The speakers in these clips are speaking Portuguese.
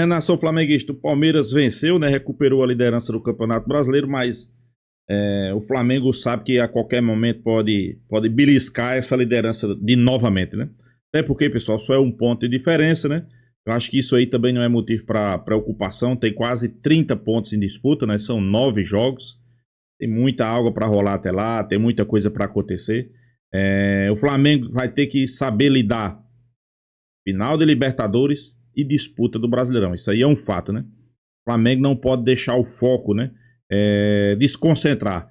Nação flamenguista, o Palmeiras venceu, né? Recuperou a liderança do Campeonato Brasileiro, mas o Flamengo sabe que a qualquer momento pode beliscar essa liderança de novamente, né? Até porque, pessoal, só é um ponto de diferença, né? Eu acho que isso aí também não é motivo para preocupação. Tem quase 30 pontos em disputa, né? São 9 jogos. Tem muita água para rolar até lá, tem muita coisa para acontecer. O Flamengo vai ter que saber lidar final de Libertadores e disputa do Brasileirão. Isso aí é um fato, né? O Flamengo não pode deixar o foco, né? Desconcentrar,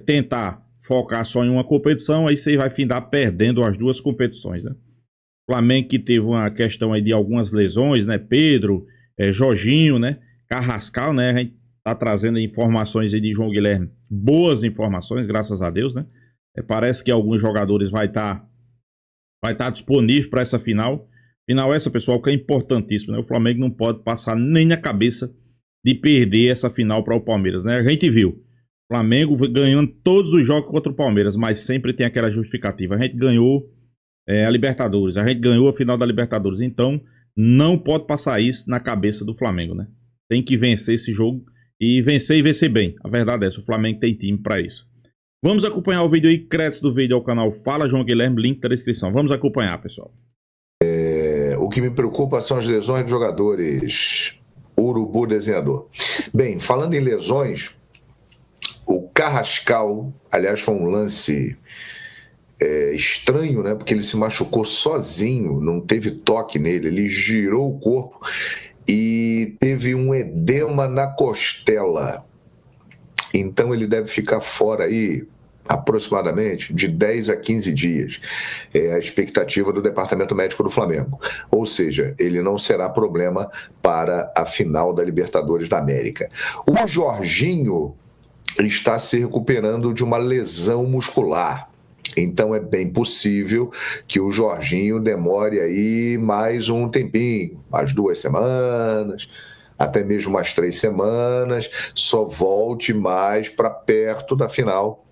tentar focar só em uma competição, aí você vai findar perdendo as duas competições, né? O Flamengo que teve uma questão aí de algumas lesões, né? Pedro, Jorginho, né? Carrascal, né? A gente tá trazendo informações aí de João Guilherme, boas informações, graças a Deus, né? Parece que alguns jogadores vai tá disponível para essa final. Final essa, pessoal, que é importantíssimo, né? O Flamengo não pode passar nem na cabeça de perder essa final para o Palmeiras, né? A gente viu o Flamengo ganhando todos os jogos contra o Palmeiras, mas sempre tem aquela justificativa. A gente ganhou a Libertadores, a gente ganhou a final da Libertadores, então não pode passar isso na cabeça do Flamengo, né? Tem que vencer esse jogo e vencer bem. A verdade é essa, o Flamengo tem time para isso. Vamos acompanhar o vídeo aí, créditos do vídeo ao canal Fala João Guilherme, link na descrição. Vamos acompanhar, pessoal. O que me preocupa são as lesões de jogadores. Urubu desenhador. Bem, falando em lesões, o Carrascal, aliás, foi um lance estranho, né? Porque ele se machucou sozinho, não teve toque nele, ele girou o corpo e teve um edema na costela. Então ele deve ficar fora aí aproximadamente de 10 a 15 dias. É a expectativa do Departamento Médico do Flamengo. Ou seja, ele não será problema para a final da Libertadores da América. O Jorginho está se recuperando de uma lesão muscular. Então é bem possível que o Jorginho demore aí mais um tempinho, mais 2 semanas, até mesmo mais 3 semanas, só volte mais para perto da final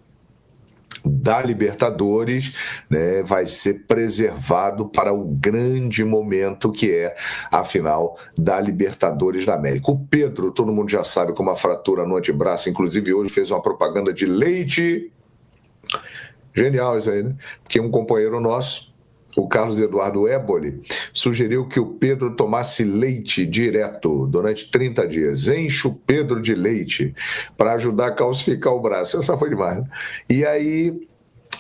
da Libertadores, né, vai ser preservado para o grande momento que é a final da Libertadores da América. O Pedro, todo mundo já sabe, com uma fratura no antebraço, inclusive hoje fez uma propaganda de leite. Genial isso aí, né? Porque um companheiro nosso, o Carlos Eduardo Éboli, sugeriu que o Pedro tomasse leite direto durante 30 dias. Enche o Pedro de leite para ajudar a calcificar o braço. Essa foi demais, né? E aí,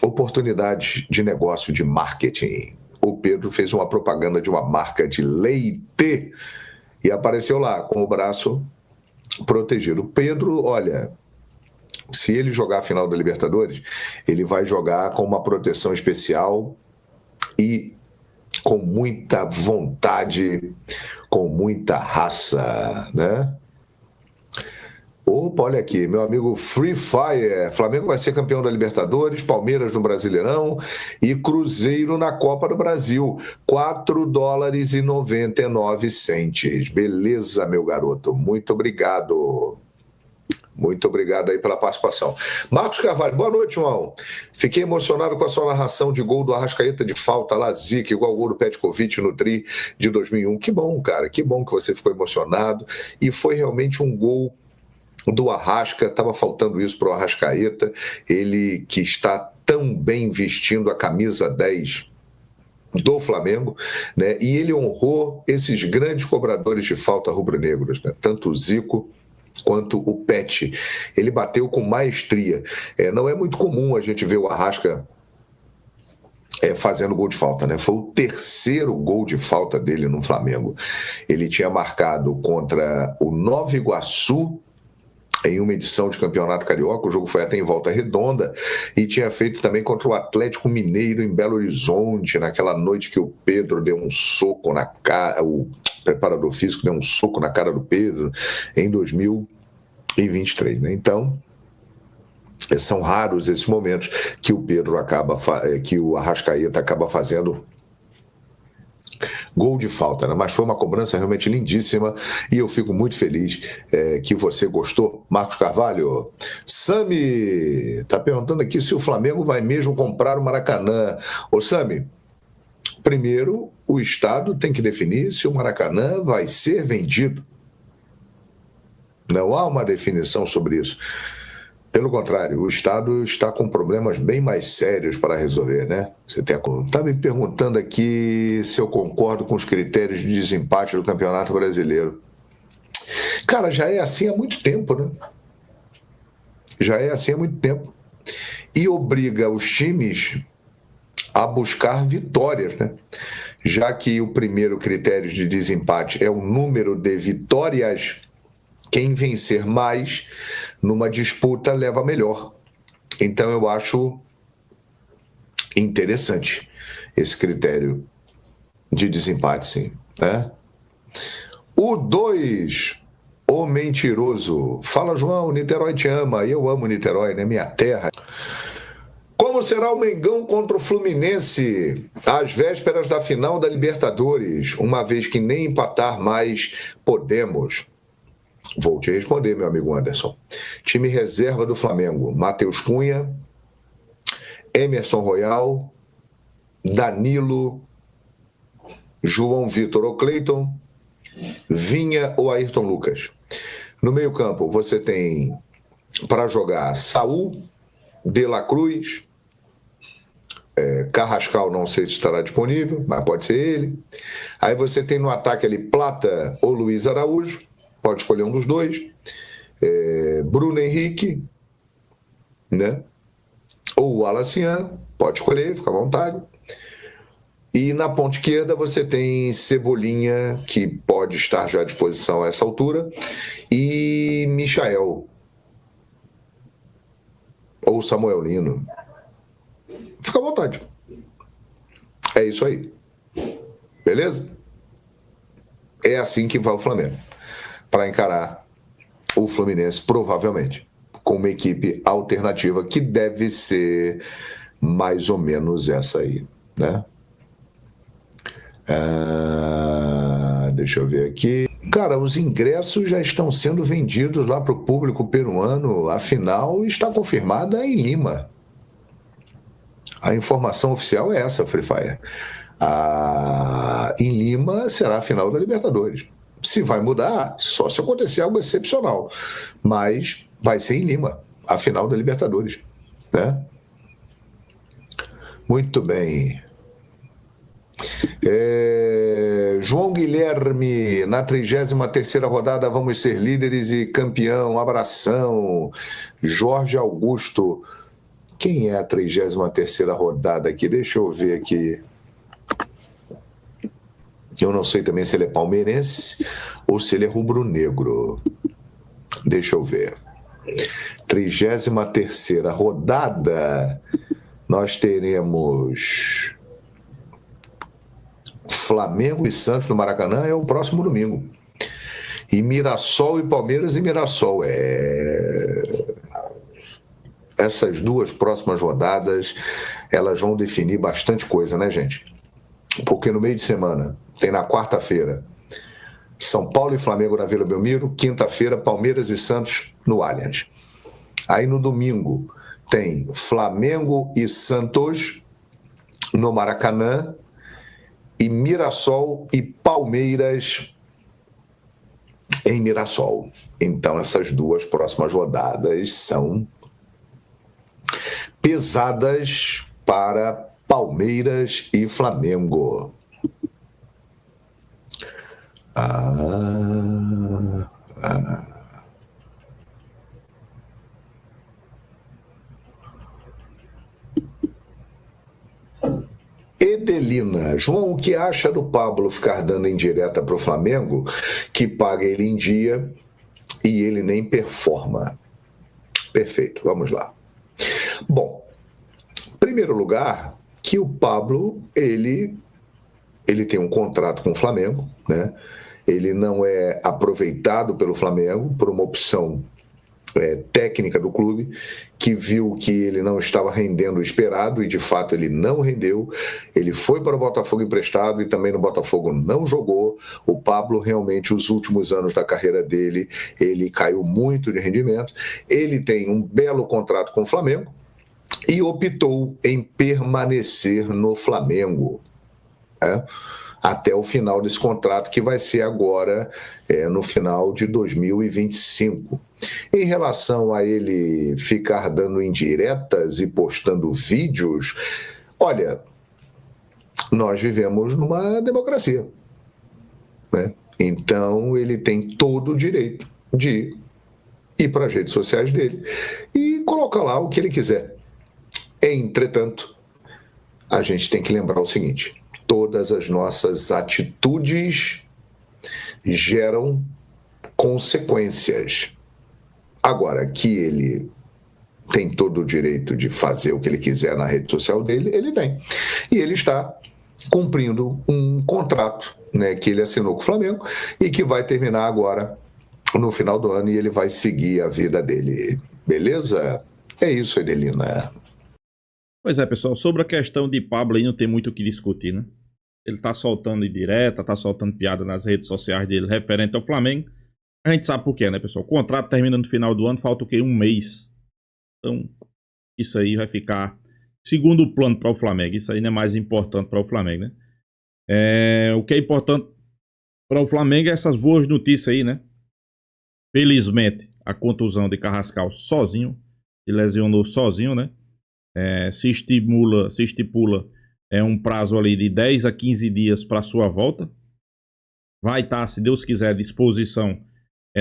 oportunidade de negócio, de marketing. O Pedro fez uma propaganda de uma marca de leite e apareceu lá com o braço protegido. O Pedro, olha, se ele jogar a final da Libertadores, ele vai jogar com uma proteção especial e com muita vontade, com muita raça, né? Opa, olha aqui, meu amigo Free Fire. Flamengo vai ser campeão da Libertadores, Palmeiras no Brasileirão e Cruzeiro na Copa do Brasil. $4,99. Beleza, meu garoto. Muito obrigado. Muito obrigado aí pela participação. Marcos Carvalho, boa noite, João. Fiquei emocionado com a sua narração de gol do Arrascaeta de falta, Lazique, igual o gol do Petkovic no Tri de 2001. Que bom, cara, que bom que você ficou emocionado. E foi realmente um gol do Arrasca, estava faltando isso para o Arrascaeta, ele que está tão bem vestindo a camisa 10 do Flamengo, né? E ele honrou esses grandes cobradores de falta rubro-negros, né? Tanto o Zico quanto o Pet. Ele bateu com maestria. Não é muito comum a gente ver o Arrasca fazendo gol de falta, né? Foi o terceiro gol de falta dele no Flamengo. Ele tinha marcado contra o Nova Iguaçu em uma edição de Campeonato Carioca, o jogo foi até em Volta Redonda, e tinha feito também contra o Atlético Mineiro em Belo Horizonte, naquela noite que o Pedro deu um soco na cara, o preparador físico deu um soco na cara do Pedro, em 2023, né? Então, são raros esses momentos que o Pedro que o Arrascaeta acaba fazendo gol de falta, né? Mas foi uma cobrança realmente lindíssima e eu fico muito feliz que você gostou. Marcos Carvalho, Sami está perguntando aqui se o Flamengo vai mesmo comprar o Maracanã. Ô Sami, primeiro o Estado tem que definir se o Maracanã vai ser vendido. Não há uma definição sobre isso. Pelo contrário, o Estado está com problemas bem mais sérios para resolver, né? Você está me perguntando aqui se eu concordo com os critérios de desempate do Campeonato Brasileiro. Cara, já é assim há muito tempo, né? Já é assim há muito tempo. E obriga os times a buscar vitórias, né? Já que o primeiro critério de desempate é o número de vitórias, quem vencer mais numa disputa leva melhor. Então eu acho interessante esse critério de desempate, sim, né? O 2, o mentiroso. Fala, João, Niterói te ama. Eu amo Niterói, né? Minha terra. Como será o Mengão contra o Fluminense às vésperas da final da Libertadores, uma vez que nem empatar mais podemos? Vou te responder, meu amigo Anderson. Time reserva do Flamengo: Matheus Cunha, Emerson Royal, Danilo, João Vitor ou Cleiton, Vinha ou Ayrton Lucas. No meio-campo, você tem para jogar Saul, De La Cruz, Carrascal, não sei se estará disponível, mas pode ser ele. Aí você tem no ataque ali Plata ou Luiz Araújo, pode escolher um dos dois. Bruno Henrique, né? Ou o Alacian, pode escolher, fica à vontade. E na ponta esquerda você tem Cebolinha, que pode estar já à disposição a essa altura, e Michael. Ou Samuel Lino. Fica à vontade. É isso aí. Beleza? É assim que vai o Flamengo para encarar o Fluminense, provavelmente, com uma equipe alternativa que deve ser mais ou menos essa aí, né? Deixa eu ver aqui. Cara, os ingressos já estão sendo vendidos lá para o público peruano. A final está confirmada em Lima. A informação oficial é essa, Free Fire. Em Lima será a final da Libertadores. Se vai mudar, só se acontecer algo excepcional. Mas vai ser em Lima, a final da Libertadores, né? Muito bem. João Guilherme, na 33ª rodada vamos ser líderes e campeão. Abração. Jorge Augusto. Quem é a 33ª rodada aqui? Deixa eu ver aqui. Eu não sei também se ele é palmeirense ou se ele é rubro-negro. Deixa eu ver. 33ª rodada, nós teremos Flamengo e Santos no Maracanã, é o próximo domingo. E Mirassol e Palmeiras e Mirassol. Essas duas próximas rodadas, elas vão definir bastante coisa, né, gente? Porque no meio de semana, tem na quarta-feira, São Paulo e Flamengo na Vila Belmiro, quinta-feira, Palmeiras e Santos no Allianz. Aí no domingo, tem Flamengo e Santos no Maracanã e Mirassol e Palmeiras em Mirassol. Então, essas duas próximas rodadas são pesadas para Palmeiras e Flamengo. Edelina, João, o que acha do Pablo ficar dando indireta para o Flamengo, que paga ele em dia e ele nem performa? Perfeito, vamos lá. Bom, em primeiro lugar, que o Pablo, ele tem um contrato com o Flamengo, né? Ele não é aproveitado pelo Flamengo por uma opção técnica do clube, que viu que ele não estava rendendo o esperado e de fato ele não rendeu. Ele foi para o Botafogo emprestado e também no Botafogo não jogou. O Pablo realmente, os últimos anos da carreira dele, ele caiu muito de rendimento. Ele tem um belo contrato com o Flamengo e optou em permanecer no Flamengo. né? Até o final desse contrato, que vai ser agora no final de 2025. Em relação a ele ficar dando indiretas e postando vídeos, olha, nós vivemos numa democracia, né? Então ele tem todo o direito de ir para as redes sociais dele e colocar lá o que ele quiser. Entretanto, a gente tem que lembrar o seguinte: todas as nossas atitudes geram consequências. Agora, que ele tem todo o direito de fazer o que ele quiser na rede social dele, ele tem. E ele está cumprindo um contrato, né, que ele assinou com o Flamengo e que vai terminar agora no final do ano, e ele vai seguir a vida dele. Beleza? É isso, Edelina. Pois é, pessoal, sobre a questão de Pablo aí não tem muito o que discutir, né? Ele tá soltando indireta, tá soltando piada nas redes sociais dele referente ao Flamengo. A gente sabe por quê, né, pessoal? O contrato termina no final do ano, falta o quê? Um mês. Então, isso aí vai ficar segundo plano para o Flamengo. Isso aí não é mais importante para o Flamengo, né? O que é importante para o Flamengo é essas boas notícias aí, né? Felizmente, a contusão de Carrascal sozinho, se lesionou sozinho, né? Se estipula um prazo ali de 10 a 15 dias para sua volta. Vai estar, se Deus quiser, à disposição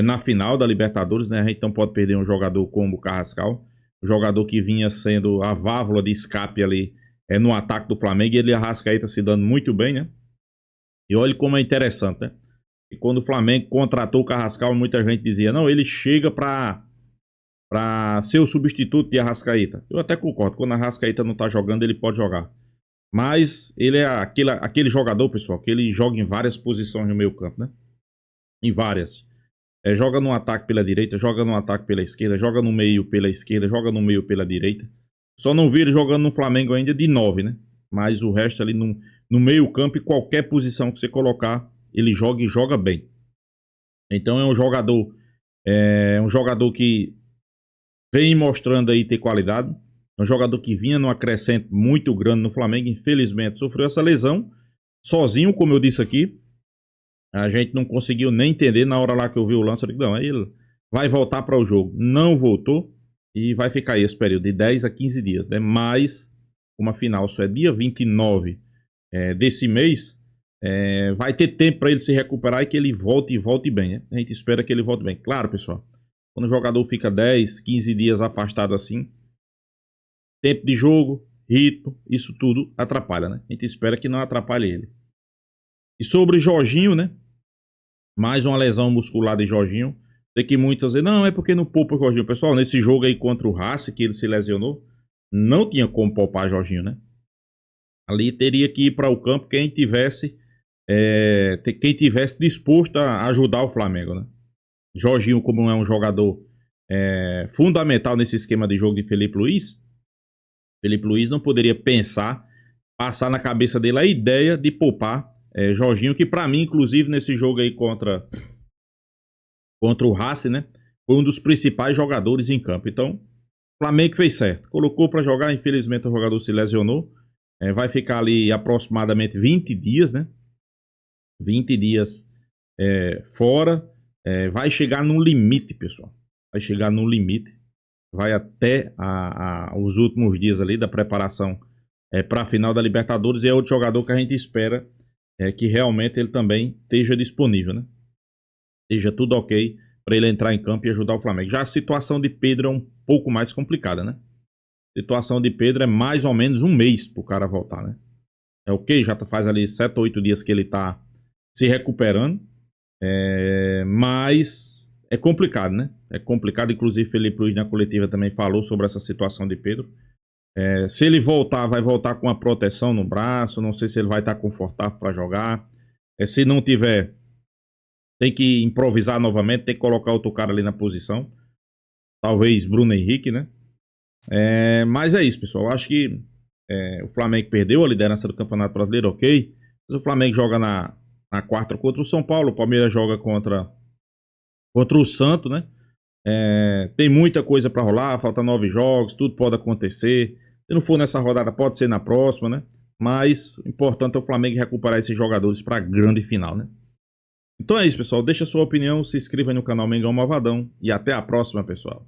na final da Libertadores, né? A gente não pode perder um jogador como o Carrascal, um jogador que vinha sendo a válvula de escape ali no ataque do Flamengo, e ele, Arrascaeta, se dando muito bem, né? E olha como é interessante, né? E quando o Flamengo contratou o Carrascal, muita gente dizia, não, ele chega para ser o substituto de Arrascaeta. Eu até concordo, quando a Arrascaeta não tá jogando, ele pode jogar. Mas ele é aquele jogador, pessoal, que ele joga em várias posições no meio campo, né? Em várias. Joga no ataque pela direita, joga no ataque pela esquerda, joga no meio pela esquerda, joga no meio pela direita. Só não vi ele jogando no Flamengo ainda de 9, né? Mas o resto ali no meio campo, e qualquer posição que você colocar, ele joga e joga bem. Então é um jogador que vem mostrando aí ter qualidade. É um jogador que vinha numa crescente muito grande no Flamengo. Infelizmente sofreu essa lesão sozinho, como eu disse aqui. A gente não conseguiu nem entender na hora lá que eu vi o lance. Eu digo, não, ele vai voltar para o jogo. Não voltou e vai ficar aí esse período de 10 a 15 dias, né? Mas uma final só é dia 29 desse mês. Vai ter tempo para ele se recuperar e que ele volte bem, né? A gente espera que ele volte bem. Claro, pessoal, quando o jogador fica 10, 15 dias afastado assim, tempo de jogo, ritmo, isso tudo atrapalha, né? A gente espera que não atrapalhe ele. E sobre Jorginho, né? Mais uma lesão muscular de Jorginho. Sei que muitos dizem, não, é porque não poupa o Jorginho. Pessoal, nesse jogo aí contra o Racing, que ele se lesionou, não tinha como poupar Jorginho, né? Ali teria que ir para o campo quem tivesse disposto a ajudar o Flamengo, né? Jorginho, como é um jogador fundamental nesse esquema de jogo de Felipe Luiz não poderia passar na cabeça dele a ideia de poupar Jorginho, que para mim, inclusive, nesse jogo aí contra o Racing, né, foi um dos principais jogadores em campo. Então, o Flamengo fez certo. Colocou para jogar, infelizmente o jogador se lesionou. Vai ficar ali aproximadamente 20 dias, né? 20 dias fora. Vai chegar no limite, pessoal. Vai chegar no limite. Vai até os últimos dias ali da preparação para a final da Libertadores. E é outro jogador que a gente espera que realmente ele também esteja disponível, né? Esteja tudo ok para ele entrar em campo e ajudar o Flamengo. Já a situação de Pedro é um pouco mais complicada, né? A situação de Pedro é mais ou menos um mês para o cara voltar, né? É ok, já faz ali 7 ou 8 dias que ele está se recuperando, mas é complicado, né? É complicado, inclusive Felipe Luiz na coletiva também falou sobre essa situação de Pedro. Se ele voltar, vai voltar com a proteção no braço, não sei se ele vai estar confortável para jogar. Se não tiver, tem que improvisar novamente, tem que colocar outro cara ali na posição. Talvez Bruno Henrique, né? Mas é isso, pessoal. Eu acho que o Flamengo perdeu a liderança do Campeonato Brasileiro, ok. Mas o Flamengo joga na quarta contra o São Paulo, o Palmeiras joga contra o Santos, né? Tem muita coisa para rolar, falta 9 jogos, tudo pode acontecer. Se não for nessa rodada, pode ser na próxima, né? Mas o importante é o Flamengo recuperar esses jogadores para a grande final, né? Então é isso, pessoal. Deixa a sua opinião, se inscreva aí no canal Mengão Malvadão e até a próxima, pessoal.